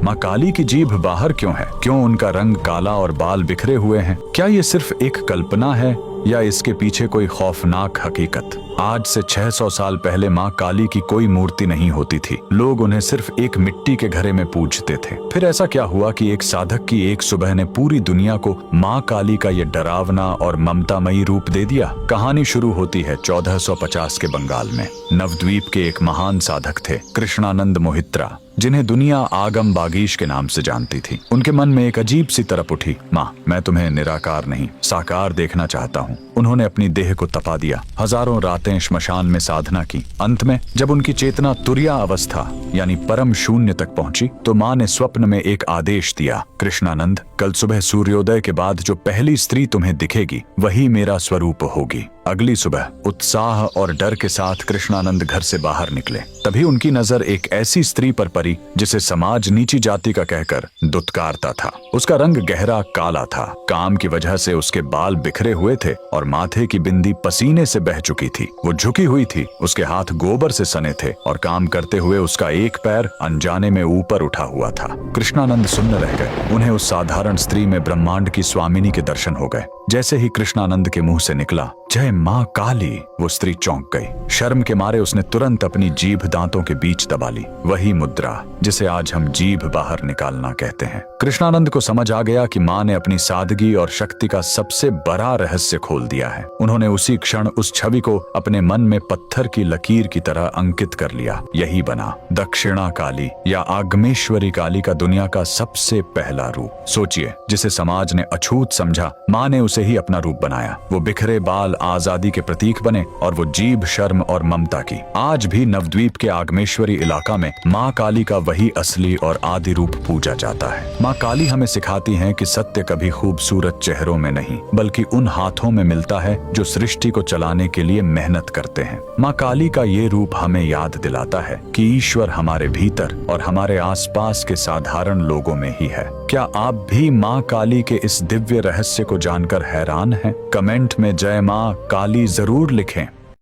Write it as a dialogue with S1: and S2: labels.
S1: माँ काली की जीभ बाहर क्यों है? क्यों उनका रंग काला और बाल बिखरे हुए हैं? क्या ये सिर्फ एक कल्पना है या इसके पीछे कोई खौफनाक हकीकत? आज से 600 साल पहले माँ काली की कोई मूर्ति नहीं होती थी। लोग उन्हें सिर्फ एक मिट्टी के घड़े में पूजते थे। फिर ऐसा क्या हुआ कि एक साधक की एक सुबह ने पूरी दुनिया को माँ काली का ये डरावना और ममतामयी रूप दे दिया? कहानी शुरू होती है 1450 के बंगाल में। नवद्वीप के एक महान साधक थे कृष्णानंद मोहित्रा, जिन्हें दुनिया आगम बागीश के नाम से जानती थी। उनके मन में एक अजीब सी तड़प उठी, माँ मैं तुम्हें निराकार नहीं साकार देखना चाहता हूँ। उन्होंने अपनी देह को तपा दिया, हजारों रातें श्मशान में साधना की। अंत में जब उनकी चेतना तुरिया अवस्था यानी परम शून्य तक पहुंची तो माँ ने स्वप्न में एक आदेश दिया, कृष्णानंद कल सुबह सूर्योदय के बाद जो पहली स्त्री तुम्हें दिखेगी वही मेरा स्वरूप होगी। अगली सुबह उत्साह और डर के साथ कृष्णानंद घर से बाहर निकले। तभी उनकी नजर एक ऐसी स्त्री पर पड़ी जिसे समाज नीची जाति का कहकर दुत्कारता था। उसका रंग गहरा काला था, काम की वजह से उसके बाल बिखरे हुए थे और माथे की बिंदी पसीने से बह चुकी थी। वो झुकी हुई थी, उसके हाथ गोबर से सने थे और काम करते हुए उसका एक पैर अनजाने में ऊपर उठा हुआ था। कृष्णानंद सुन्न रह गए। उन्हें उस साधारण स्त्री में ब्रह्मांड की स्वामिनी के दर्शन हो गए। जैसे ही कृष्णानंद के मुंह से निकला जय माँ काली, वो स्त्री चौंक गई। शर्म के मारे उसने तुरंत अपनी जीभ दांतों के बीच दबा ली, वही मुद्रा जिसे आज हम जीभ बाहर निकालना कहते हैं। कृष्णानंद को समझ आ गया कि माँ ने अपनी सादगी और शक्ति का सबसे बड़ा रहस्य खोल दिया है। उन्होंने उसी क्षण उस छवि को अपने मन में पत्थर की लकीर की तरह अंकित कर लिया। यही बना दक्षिणा काली या आगमेश्वरी काली का दुनिया का सबसे पहला रूप। सोचिए, जिसे समाज ने अछूत समझा, माँ ने उसे ही अपना रूप बनाया। वो बिखरे बाल आजादी के प्रतीक बने और वो जीभ शर्म और ममता की। आज भी नवद्वीप के आगमेश्वरी इलाका में माँ काली का वही असली और आदि रूप पूजा जाता है। माँ काली हमें सिखाती हैं कि सत्य कभी खूबसूरत चेहरों में नहीं बल्कि उन हाथों में मिलता है जो सृष्टि को चलाने के लिए मेहनत करते हैं। माँ काली का ये रूप हमें याद दिलाता है कि ईश्वर हमारे भीतर और हमारे आसपास के साधारण लोगों में ही है। क्या आप भी माँ काली के इस दिव्य रहस्य को जानकर हैरान हैं? कमेंट में जय माँ काली जरूर लिखें।